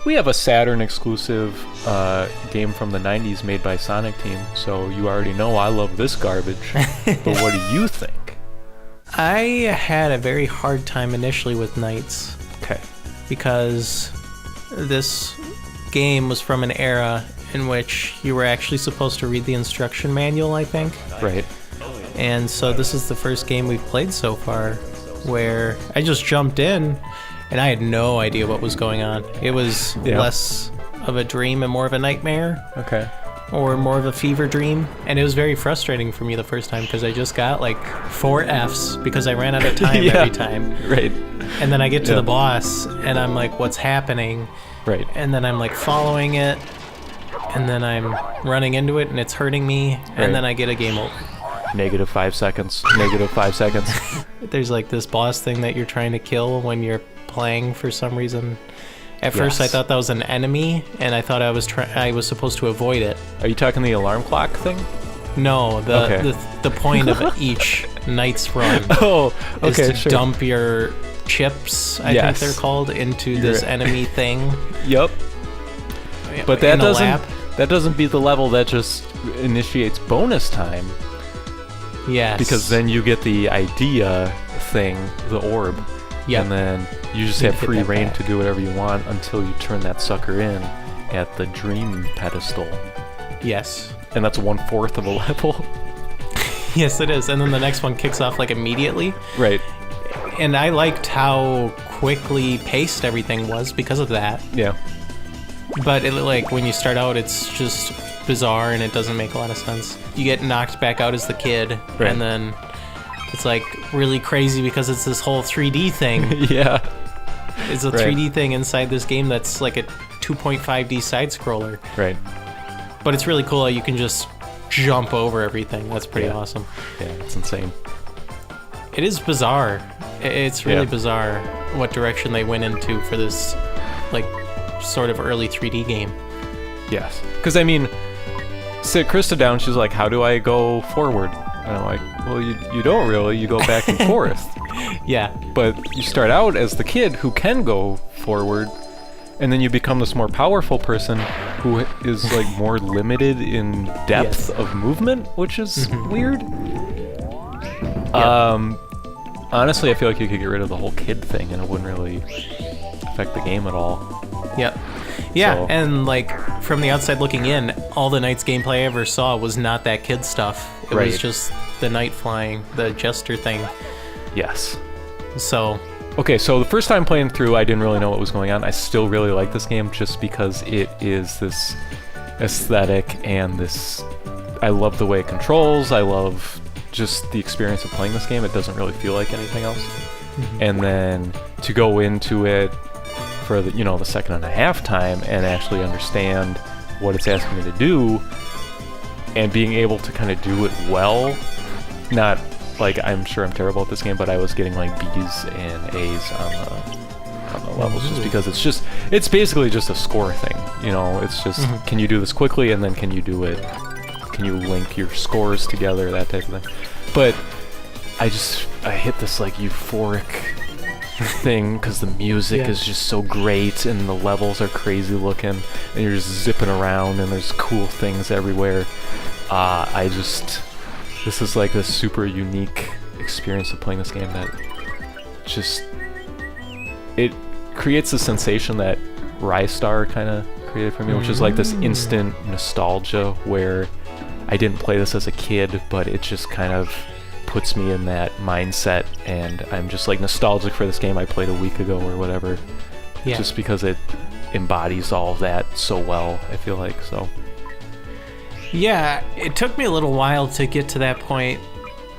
We have a Saturn exclusive game from the 90s made by Sonic Team, so you already know I love this garbage. But what do you think? I had a very hard time initially with Knights. Okay. Because this game was from an era in which you were actually supposed to read the instruction manual, I think. Right. And so this is the first game we've played so far where I just jumped in and I had no idea what was going on. It was less of a dream and more of a nightmare. Okay. Or more of a fever dream. And it was very frustrating for me the first time because I just got like 4 Fs because I ran out of time every time. Right. And then I get to the boss and I'm like, what's happening? Right. And then I'm like following it. And then I'm running into it and it's hurting me. And then I get a game over. -5 seconds. -5 seconds. There's like this boss thing that you're trying to kill when you're playing for some reason. At first I thought that was an enemy and I thought I was supposed to avoid it. Are you talking the alarm clock thing? No, the point of each Knight's run is to dump your chips, I think they're called, into this enemy thing. Yep. But that doesn't beat the level that just initiates bonus time. Yes. Because then you get the idea thing, the orb. Yep. And then you just have free reign to do whatever you want until you turn that sucker in at the dream pedestal. Yes. And that's 1/4 of a level. Yes, it is. And then the next one kicks off like immediately. Right. And I liked how quickly paced everything was because of that. Yeah. But like when you start out, it's just bizarre and it doesn't make a lot of sense. You get knocked back out as the kid, and then it's like really crazy because it's this whole 3D thing. Yeah. It's a 3D thing inside this game that's like a 2.5D side scroller. Right. But it's really cool how you can just jump over everything. That's pretty awesome. Yeah, it's insane. It is bizarre. It's really bizarre what direction they went into for this like sort of early 3D game. Yes. Because I mean, sit Krista down, she's like, how do I go forward? And I'm like, well, you don't really. You go back and forth. Yeah. But you start out as the kid who can go forward, and then you become this more powerful person who is like more limited in depth of movement, which is weird. Honestly, I feel like you could get rid of the whole kid thing and it wouldn't really affect the game at all. Yep. Yeah, So- and like from the outside looking in, all the Knight's gameplay I ever saw was not that kid stuff. It was just the Knight flying, the Jester thing. Yes. So, Okay, so the first time playing through, I didn't really know what was going on. I still really like this game just because it is this aesthetic and this... I love the way it controls. I love just the experience of playing this game. It doesn't really feel like anything else. And then to go into it for the, the second and a half time and actually understand what it's asking me to do and being able to kind of do it well, not like I'm sure I'm terrible at this game, but I was getting like B's and A's on the levels just because it's basically just a score thing, it's just can you do this quickly and then can you link your scores together, that type of thing. But I hit this like euphoric thing because the music is just so great and the levels are crazy looking and you're just zipping around and there's cool things everywhere. This is like a super unique experience of playing this game that just it creates a sensation that Rystar kind of created for me, which is like this instant nostalgia where I didn't play this as a kid, but it just kind of puts me in that mindset and I'm just like nostalgic for this game I played a week ago or whatever. Just because it embodies all of that so well, I feel like. So yeah, it took me a little while to get to that point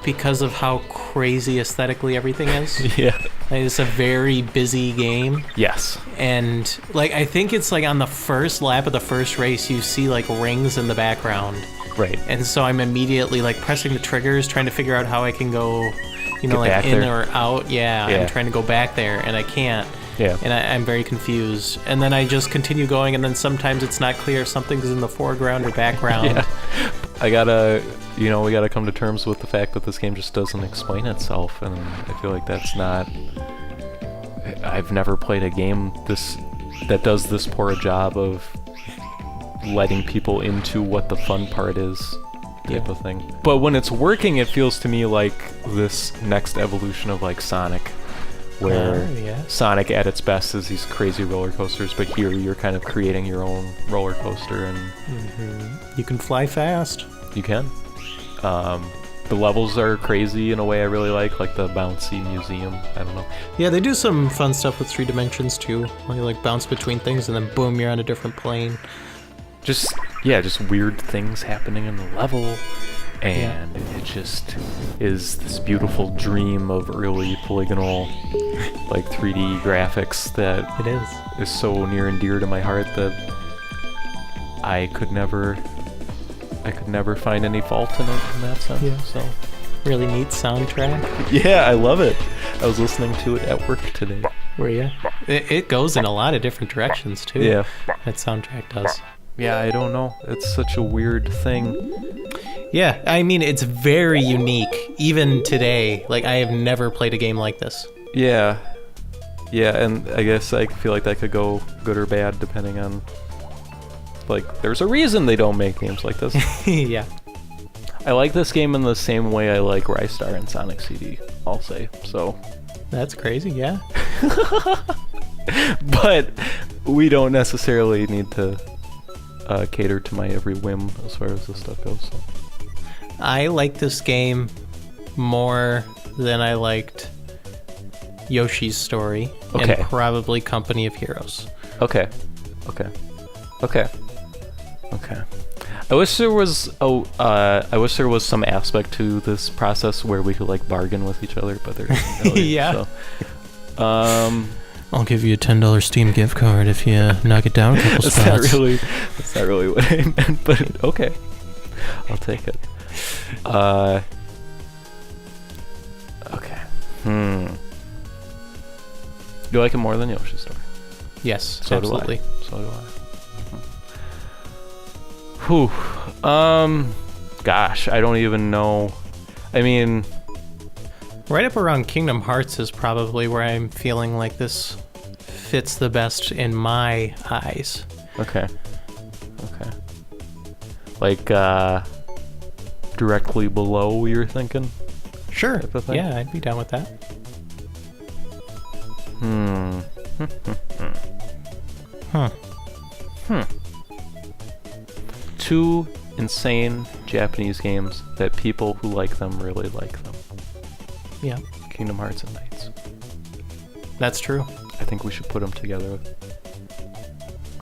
because of how crazy aesthetically everything is. Like, it's a very busy game. Yes. And like I think it's like on the first lap of the first race you see like rings in the background. Right. And so I'm immediately like pressing the triggers, trying to figure out how I can go, like back in there. or out. Yeah, I'm trying to go back there and I can't. Yeah. And I'm very confused. And then I just continue going and then sometimes it's not clear if something's in the foreground or background. we gotta come to terms with the fact that this game just doesn't explain itself, and I feel like that's not... I've never played a game this that does this poor job of letting people into what the fun part is, type of thing. But when it's working, it feels to me like this next evolution of like Sonic, where Sonic at its best is these crazy roller coasters, but here you're kind of creating your own roller coaster, and you can fly fast. you can. The levels are crazy in a way I really like the bouncy museum. I don't know. Yeah, they do some fun stuff with 3 dimensions too, where you like bounce between things and then boom, you're on a different plane. Just weird things happening in the level, and it just is this beautiful dream of early polygonal, like 3D graphics that is so near and dear to my heart that I could never find any fault in it in that sense. Yeah. So really neat soundtrack. yeah, I love it. I was listening to it at work today. Were you? It goes in a lot of different directions too. Yeah, that soundtrack does. Yeah, I don't know. It's such a weird thing. Yeah, I mean, it's very unique, even today. Like, I have never played a game like this. Yeah, and I guess I feel like that could go good or bad depending on... Like, there's a reason they don't make games like this. Yeah. I like this game in the same way I like Rystar and Sonic CD, I'll say, so... That's crazy, yeah. But we don't necessarily need to... cater to my every whim as far as this stuff goes. So. I like this game more than I liked Yoshi's Story and probably Company of Heroes. Okay. I wish there was some aspect to this process where we could like bargain with each other, but there isn't really. Yeah. So. I'll give you a $10 Steam gift card if you knock it down a couple spots. That's not really what I meant, but okay. I'll take it. Okay. Do you like it more than Yoshi's Story? Yes, so absolutely. Do I. So do I. Whew. Gosh, I don't even know. I mean... Right up around Kingdom Hearts is probably where I'm feeling like this fits the best in my eyes. Okay. Like, directly below you're thinking? Sure. Yeah, I'd be down with that. Two insane Japanese games that people who like them really like them. Yeah. Kingdom Hearts and Knights. That's true. I think we should put them together.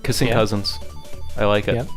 Kissing Cousins. I like it. Yep.